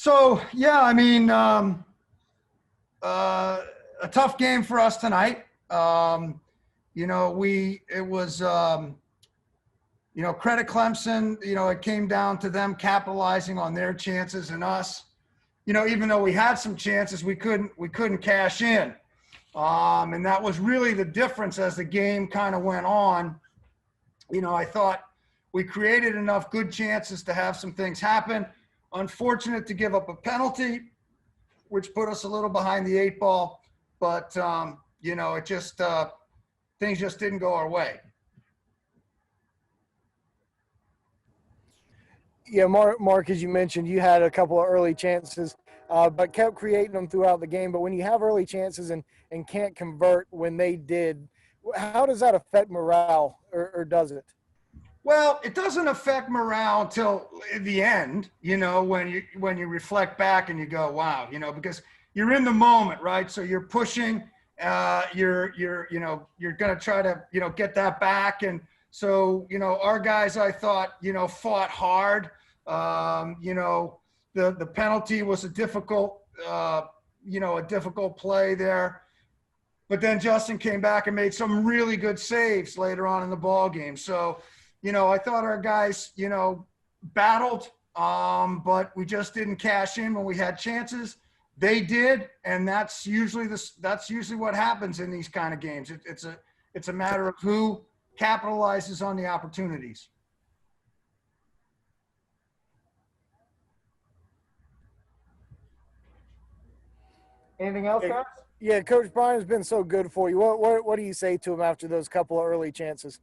So, yeah, I mean, a tough game for us tonight. It was, credit Clemson, it came down to them capitalizing on their chances and us, even though we had some chances, we couldn't cash in. And that was really the difference as the game kind of went on. I thought we created enough good chances to have some things happen. Unfortunate to give up a penalty, which put us a little behind the eight ball. But, it just things just didn't go our way. Yeah, Mark, as you mentioned, you had a couple of early chances, but kept creating them throughout the game. But when you have early chances and can't convert when they did, how does that affect morale, or does it? Well, it doesn't affect morale until the end, when you reflect back and you go, wow, because you're in the moment, right? So you're pushing, you're going to try to, get that back. And so, our guys, I thought, fought hard. The penalty was a difficult play there. But then Justin came back and made some really good saves later on in the ball game. So, I thought our guys, battled, but we just didn't cash in when we had chances. They did, and that's usually what happens in these kind of games. It's a matter of who capitalizes on the opportunities. Anything else, guys? Yeah, Coach Brian's been so good for you. What do you say to him after those couple of early chances?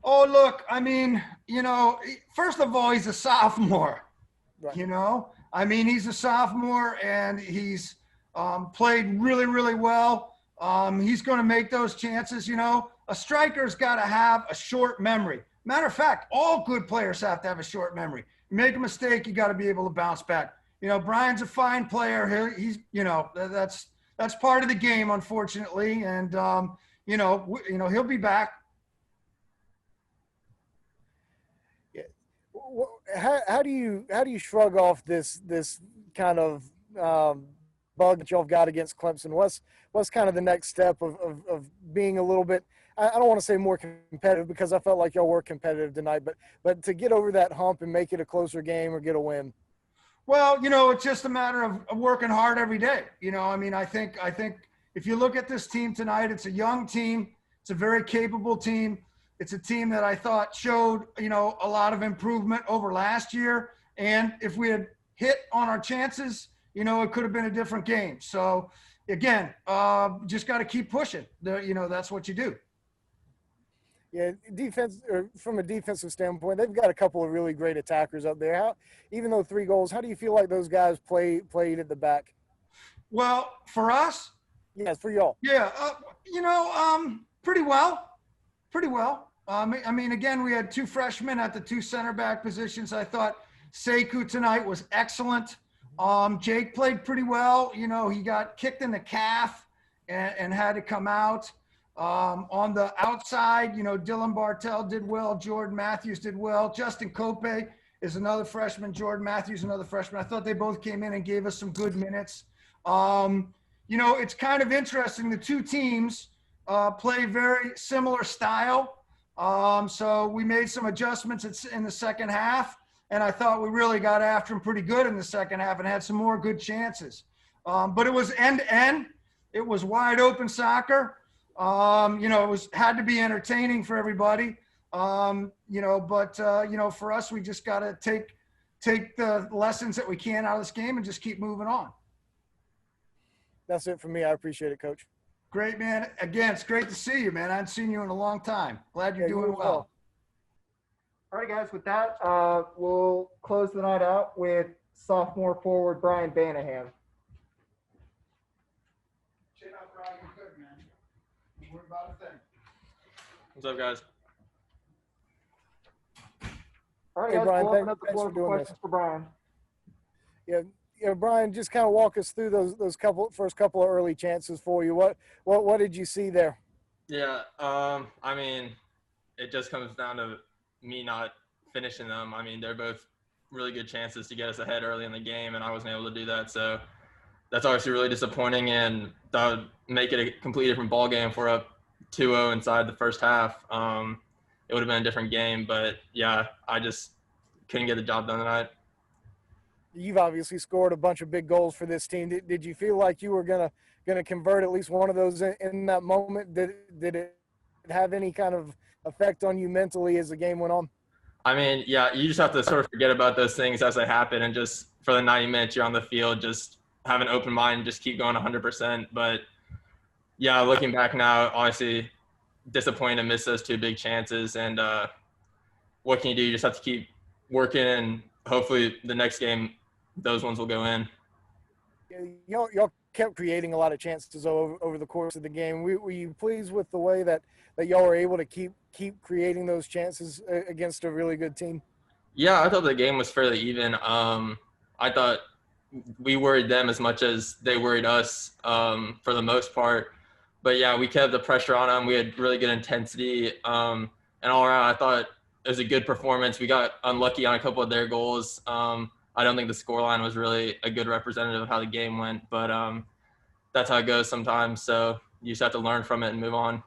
Oh, look, I mean, first of all, he's a sophomore, Right. He's a sophomore and he's played really, really well. He's going to make those chances. A striker's got to have a short memory. Matter of fact, all good players have to have a short memory. You make a mistake, you got to be able to bounce back. Brian's a fine player. He's, that's part of the game, unfortunately. And, he'll be back. How do you shrug off this kind of bug that y'all have got against Clemson? What's kind of the next step of being a little bit, I don't want to say more competitive, because I felt like y'all were competitive tonight, but to get over that hump and make it a closer game or get a win? Well, it's just a matter of working hard every day. I think if you look at this team tonight, it's a young team. It's a very capable team. It's a team that I thought showed, a lot of improvement over last year. And if we had hit on our chances, it could have been a different game. So, again, just got to keep pushing. That's what you do. Yeah, from a defensive standpoint, they've got a couple of really great attackers up there. Even though 3 goals, how do you feel like those guys played at the back? Well, for us? Yes, for y'all. Yeah, pretty well. Pretty well. Again, we had 2 freshmen at the 2 center back positions. I thought Sekou tonight was excellent. Jake played pretty well. He got kicked in the calf and had to come out. On the outside, Dylan Bartell did well. Jordan Matthews did well. Justin Cope is another freshman. Jordan Matthews, another freshman. I thought they both came in and gave us some good minutes. It's kind of interesting. The 2 teams play very similar style. So we made some adjustments in the second half, and I thought we really got after them pretty good in the second half and had some more good chances. But it was end-to-end. It was wide open soccer. It had to be entertaining for everybody. But for us, we just got to take the lessons that we can out of this game and just keep moving on. That's it for me. I appreciate it, Coach. Great, man. Again, it's great to see you, man. I haven't seen you in a long time. Glad you're doing well. All right, guys, with that, we'll close the night out with sophomore forward Brian Banahan. Chin up, Brian. You're good, man. Don't worry about a thing. What's up, guys? All right, Hey, guys, Brian, we'll open up the floor for for questions for Brian. Yeah, Brian, just kind of walk us through those first couple of early chances for you. What did you see there? Yeah, it just comes down to me not finishing them. They're both really good chances to get us ahead early in the game, and I wasn't able to do that. So that's obviously really disappointing, and that would make it a completely different ball game if we're up 2-0 inside the first half. It would have been a different game, but yeah, I just couldn't get the job done tonight. You've obviously scored a bunch of big goals for this team. Did you feel like you were gonna convert at least one of those in that moment? Did it have any kind of effect on you mentally as the game went on? I mean, yeah, you just have to sort of forget about those things as they happen, and just for the 90 minutes you're on the field, just have an open mind, just keep going 100%. But yeah, looking back now, obviously disappointed to miss those two big chances. And what can you do? You just have to keep working, and hopefully the next game, those ones will go in. Y'all kept creating a lot of chances over the course of the game. Were you pleased with the way that y'all were able to keep creating those chances against a really good team? Yeah, I thought the game was fairly even. I thought we worried them as much as they worried us for the most part. But yeah, we kept the pressure on them. We had really good intensity. And all around, I thought it was a good performance. We got unlucky on a couple of their goals. I don't think the scoreline was really a good representative of how the game went, but that's how it goes sometimes. So you just have to learn from it and move on.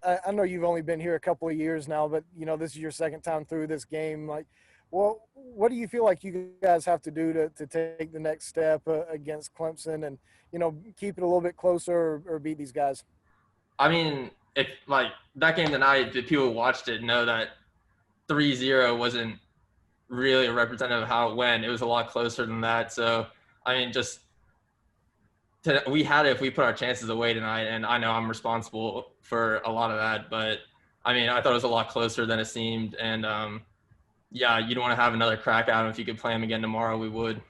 I know you've only been here a couple of years now, but this is your second time through this game. Like, well, what do you feel like you guys have to do to take the next step against Clemson and keep it a little bit closer or beat these guys? I mean, if like that game tonight, the people who watched it know that 3-0 wasn't really a representative of how it went. It was a lot closer than that. So I mean, we had it if we put our chances away tonight, and I know I'm responsible for a lot of that, but I mean, I thought it was a lot closer than it seemed, and yeah, you don't want to have another crack at them. If you could play them again tomorrow, we would.